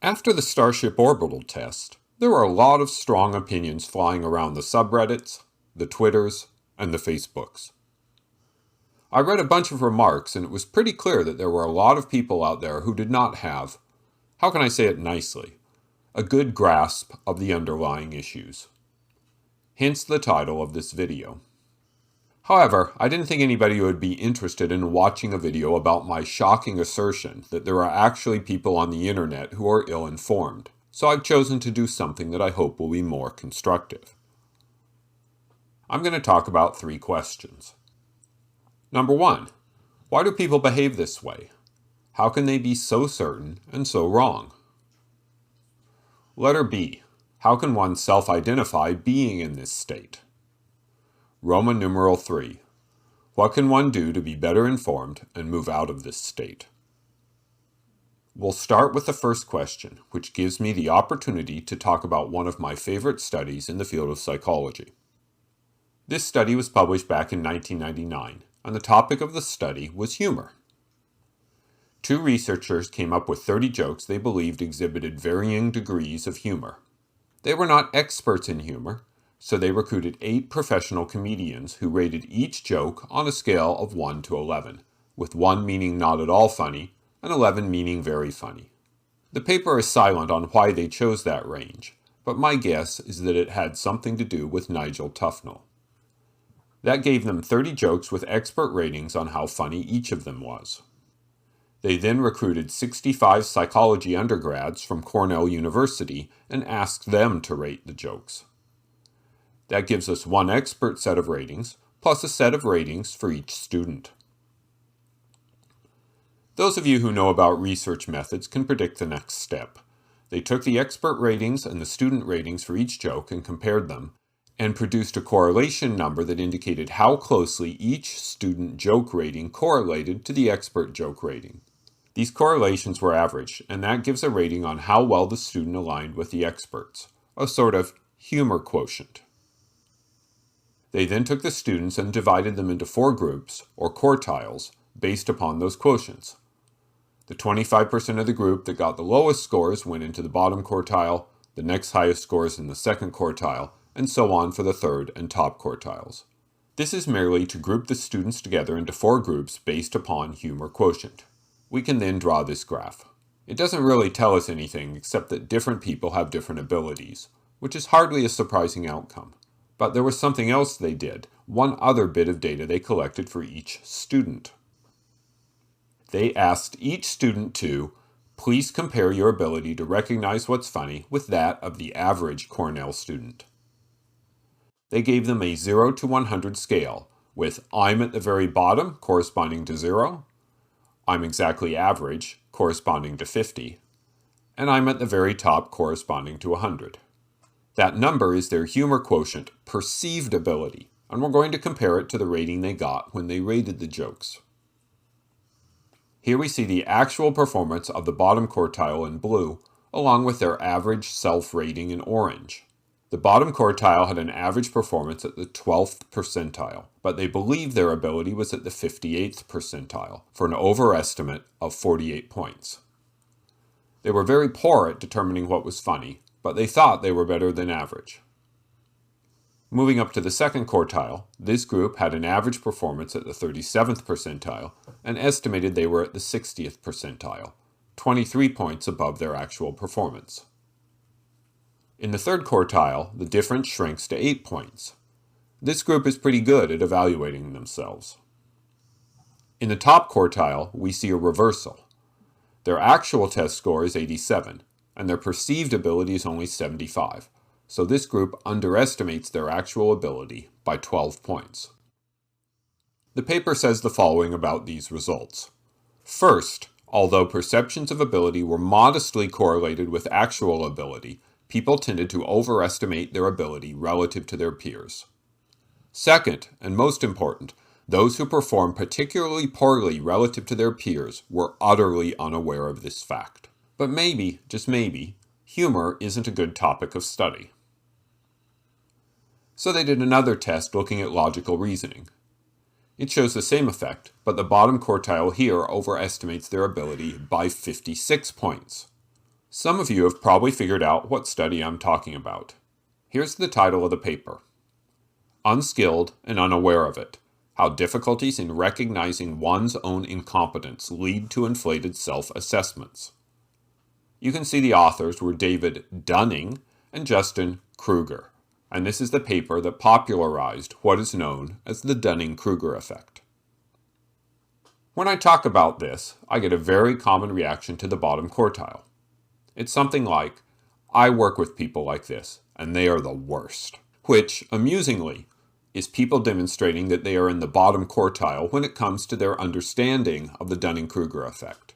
After the Starship Orbital test, there were a lot of strong opinions flying around the subreddits, the Twitters, and the Facebooks. I read a bunch of remarks, and it was pretty clear that there were a lot of people out there who did not have, how can I say it nicely, a good grasp of the underlying issues. Hence the title of this video. However, I didn't think anybody would be interested in watching a video about my shocking assertion that there are actually people on the internet who are ill-informed, so I've chosen to do something that I hope will be more constructive. I'm going to talk about 3 questions. Number 1, why do people behave this way? How can they be so certain and so wrong? Letter B, how can one self-identify being in this state? Roman numeral 3. What can one do to be better informed and move out of this state? We'll start with the first question, which gives me the opportunity to talk about one of my favorite studies in the field of psychology. This study was published back in 1999, and the topic of the study was humor. 2 researchers came up with 30 jokes they believed exhibited varying degrees of humor. They were not experts in humor, so they recruited 8 professional comedians who rated each joke on a scale of 1 to 11, with 1 meaning not at all funny and 11 meaning very funny. The paper is silent on why they chose that range, but my guess is that it had something to do with Nigel Tufnell. That gave them 30 jokes with expert ratings on how funny each of them was. They then recruited 65 psychology undergrads from Cornell University and asked them to rate the jokes. That gives us 1 expert set of ratings, plus a set of ratings for each student. Those of you who know about research methods can predict the next step. They took the expert ratings and the student ratings for each joke and compared them, and produced a correlation number that indicated how closely each student joke rating correlated to the expert joke rating. These correlations were averaged, and that gives a rating on how well the student aligned with the experts, a sort of humor quotient. They then took the students and divided them into 4 groups, or quartiles, based upon those quotients. The 25% of the group that got the lowest scores went into the bottom quartile, the next highest scores in the second quartile, and so on for the third and top quartiles. This is merely to group the students together into 4 groups based upon humor quotient. We can then draw this graph. It doesn't really tell us anything except that different people have different abilities, which is hardly a surprising outcome. But there was something else they did, one other bit of data they collected for each student. They asked each student to, please compare your ability to recognize what's funny with that of the average Cornell student. They gave them a 0 to 100 scale, with I'm at the very bottom corresponding to 0, I'm exactly average corresponding to 50, and I'm at the very top corresponding to 100. That number is their humor quotient perceived ability, and we're going to compare it to the rating they got when they rated the jokes. Here we see the actual performance of the bottom quartile in blue, along with their average self-rating in orange. The bottom quartile had an average performance at the 12th percentile, but they believed their ability was at the 58th percentile, for an overestimate of 48 points. They were very poor at determining what was funny, but they thought they were better than average. Moving up to the second quartile, this group had an average performance at the 37th percentile and estimated they were at the 60th percentile, 23 points above their actual performance. In the third quartile, the difference shrinks to 8 points. This group is pretty good at evaluating themselves. In the top quartile, we see a reversal. Their actual test score is 87, and their perceived ability is only 75, so this group underestimates their actual ability by 12 points. The paper says the following about these results. First, although perceptions of ability were modestly correlated with actual ability, people tended to overestimate their ability relative to their peers. Second, and most important, those who performed particularly poorly relative to their peers were utterly unaware of this fact. But maybe, just maybe, humor isn't a good topic of study. So they did another test looking at logical reasoning. It shows the same effect, but the bottom quartile here overestimates their ability by 56 points. Some of you have probably figured out what study I'm talking about. Here's the title of the paper: Unskilled and Unaware of It: How Difficulties in Recognizing One's Own Incompetence Lead to Inflated Self-Assessments. You can see the authors were David Dunning and Justin Kruger, and this is the paper that popularized what is known as the Dunning-Kruger effect. When I talk about this, I get a very common reaction to the bottom quartile. It's something like, "I work with people like this, and they are the worst," which, amusingly, is people demonstrating that they are in the bottom quartile when it comes to their understanding of the Dunning-Kruger effect.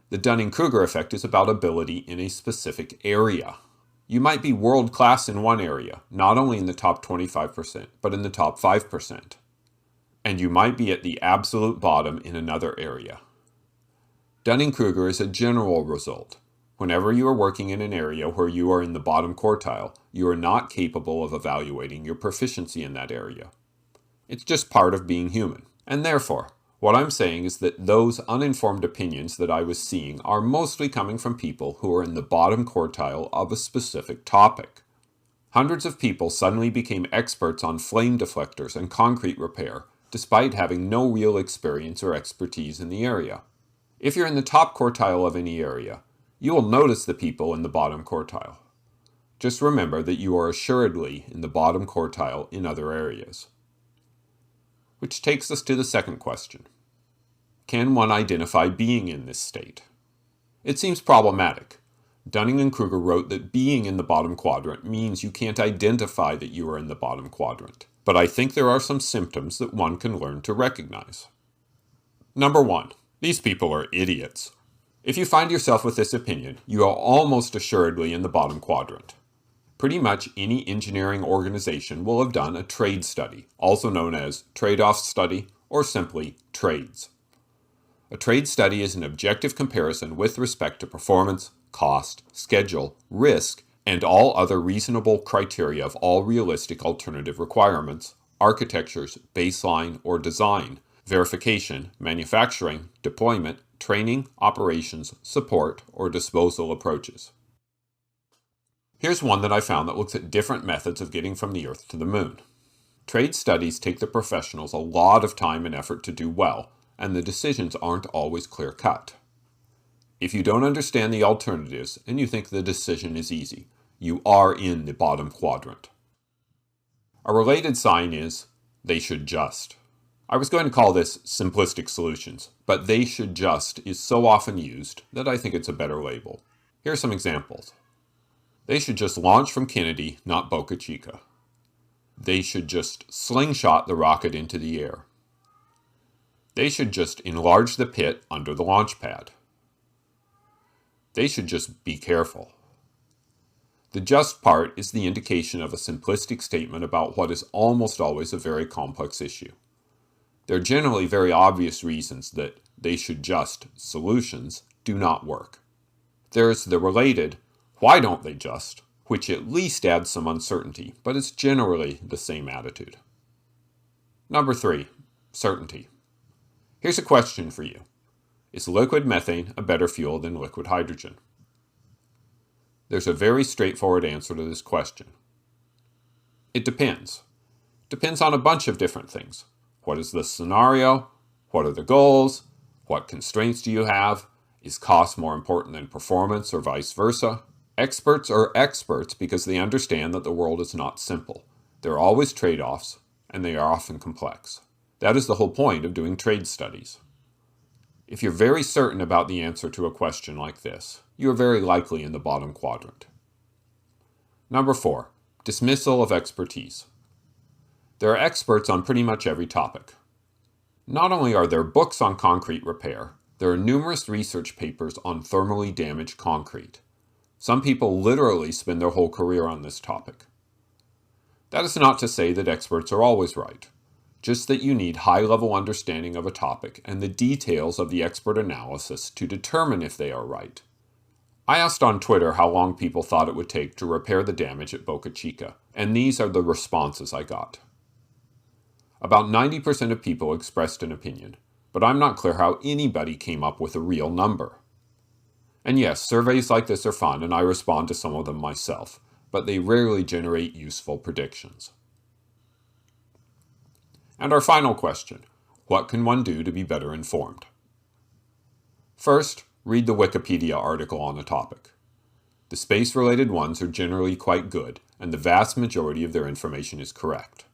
The Dunning-Kruger effect is about ability in a specific area. You might be world-class in one area, not only in the top 25%, but in the top 5%. And you might be at the absolute bottom in another area. Dunning-Kruger is a general result. Whenever you are working in an area where you are in the bottom quartile, you are not capable of evaluating your proficiency in that area. It's just part of being human. And therefore, what I'm saying is that those uninformed opinions that I was seeing are mostly coming from people who are in the bottom quartile of a specific topic. Hundreds of people suddenly became experts on flame deflectors and concrete repair, despite having no real experience or expertise in the area. If you're in the top quartile of any area, you will notice the people in the bottom quartile. Just remember that you are assuredly in the bottom quartile in other areas. Which takes us to the second question. Can one identify being in this state? It seems problematic. Dunning and Kruger wrote that being in the bottom quadrant means you can't identify that you are in the bottom quadrant. But I think there are some symptoms that one can learn to recognize. Number 1. These people are idiots. If you find yourself with this opinion, you are almost assuredly in the bottom quadrant. Pretty much any engineering organization will have done a trade study, also known as trade-off study or simply trades. A trade study is an objective comparison with respect to performance, cost, schedule, risk, and all other reasonable criteria of all realistic alternative requirements, architectures, baseline, or design, verification, manufacturing, deployment, training, operations, support, or disposal approaches. Here's one that I found that looks at different methods of getting from the Earth to the Moon. Trade studies take the professionals a lot of time and effort to do well, and the decisions aren't always clear-cut. If you don't understand the alternatives and you think the decision is easy, you are in the bottom quadrant. A related sign is, "they should just." I was going to call this simplistic solutions, but "they should just" is so often used that I think it's a better label. Here are some examples. They should just launch from Kennedy, not Boca Chica. They should just slingshot the rocket into the air. They should just enlarge the pit under the launch pad. They should just be careful. The just part is the indication of a simplistic statement about what is almost always a very complex issue. There are generally very obvious reasons that "they should just" solutions do not work. There's the related "why don't they just?" which at least adds some uncertainty, but it's generally the same attitude. Number 3, certainty. Here's a question for you. Is liquid methane a better fuel than liquid hydrogen? There's a very straightforward answer to this question. It depends. Depends on a bunch of different things. What is the scenario? What are the goals? What constraints do you have? Is cost more important than performance or vice versa? Experts are experts because they understand that the world is not simple. There are always trade-offs, and they are often complex. That is the whole point of doing trade studies. If you're very certain about the answer to a question like this, you are very likely in the bottom quadrant. Number 4, dismissal of expertise. There are experts on pretty much every topic. Not only are there books on concrete repair, there are numerous research papers on thermally damaged concrete. Some people literally spend their whole career on this topic. That is not to say that experts are always right, just that you need high-level understanding of a topic and the details of the expert analysis to determine if they are right. I asked on Twitter how long people thought it would take to repair the damage at Boca Chica, and these are the responses I got. About 90% of people expressed an opinion, but I'm not clear how anybody came up with a real number. And yes, surveys like this are fun, and I respond to some of them myself, but they rarely generate useful predictions. And our final question, what can one do to be better informed? First, read the Wikipedia article on a topic. The space-related ones are generally quite good, and the vast majority of their information is correct.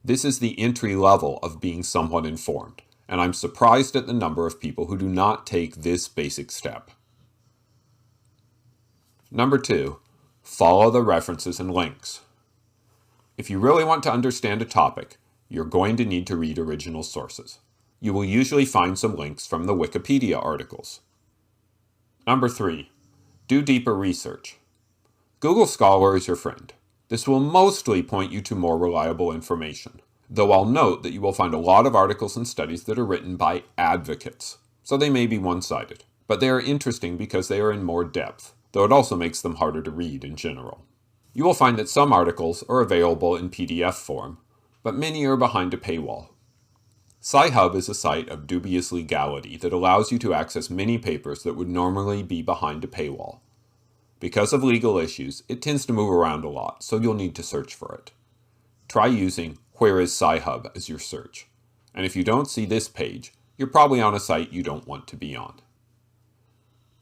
This is the entry level of being somewhat informed, and I'm surprised at the number of people who do not take this basic step. Number 2, follow the references and links. If you really want to understand a topic, you're going to need to read original sources. You will usually find some links from the Wikipedia articles. Number 3, do deeper research. Google Scholar is your friend. This will mostly point you to more reliable information, though I'll note that you will find a lot of articles and studies that are written by advocates, so they may be one-sided, but they are interesting because they are in more depth, though it also makes them harder to read in general. You will find that some articles are available in PDF form, but many are behind a paywall. Sci-Hub is a site of dubious legality that allows you to access many papers that would normally be behind a paywall. Because of legal issues, it tends to move around a lot, so you'll need to search for it. Try using "Where is Sci-Hub" as your search, and if you don't see this page, you're probably on a site you don't want to be on.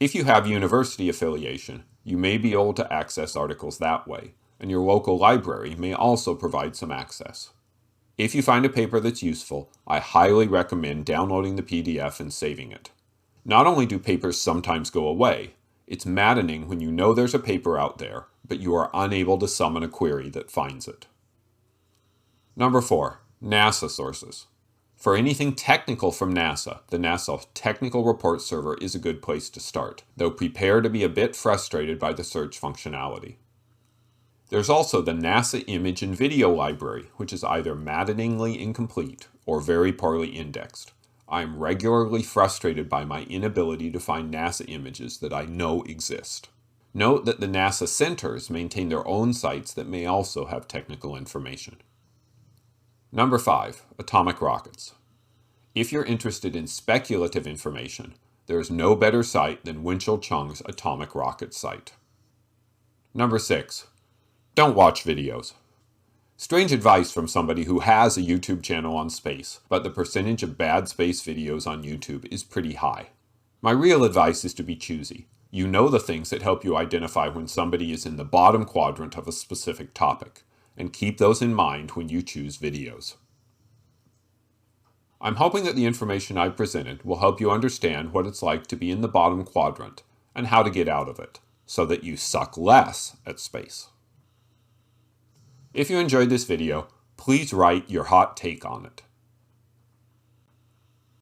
If you have university affiliation, you may be able to access articles that way, and your local library may also provide some access. If you find a paper that's useful, I highly recommend downloading the PDF and saving it. Not only do papers sometimes go away, it's maddening when you know there's a paper out there, but you are unable to summon a query that finds it. Number 4, NASA sources. For anything technical from NASA, the NASA Technical Report Server is a good place to start, though prepare to be a bit frustrated by the search functionality. There's also the NASA Image and Video Library, which is either maddeningly incomplete or very poorly indexed. I'm regularly frustrated by my inability to find NASA images that I know exist. Note that the NASA centers maintain their own sites that may also have technical information. Number 5, atomic rockets. If you're interested in speculative information, there is no better site than Winchell Chung's atomic rocket site. Number 6, don't watch videos. Strange advice from somebody who has a YouTube channel on space, but the percentage of bad space videos on YouTube is pretty high. My real advice is to be choosy. You know the things that help you identify when somebody is in the bottom quadrant of a specific topic, and keep those in mind when you choose videos. I'm hoping that the information I've presented will help you understand what it's like to be in the bottom quadrant and how to get out of it, so that you suck less at space. If you enjoyed this video, please write your hot take on it.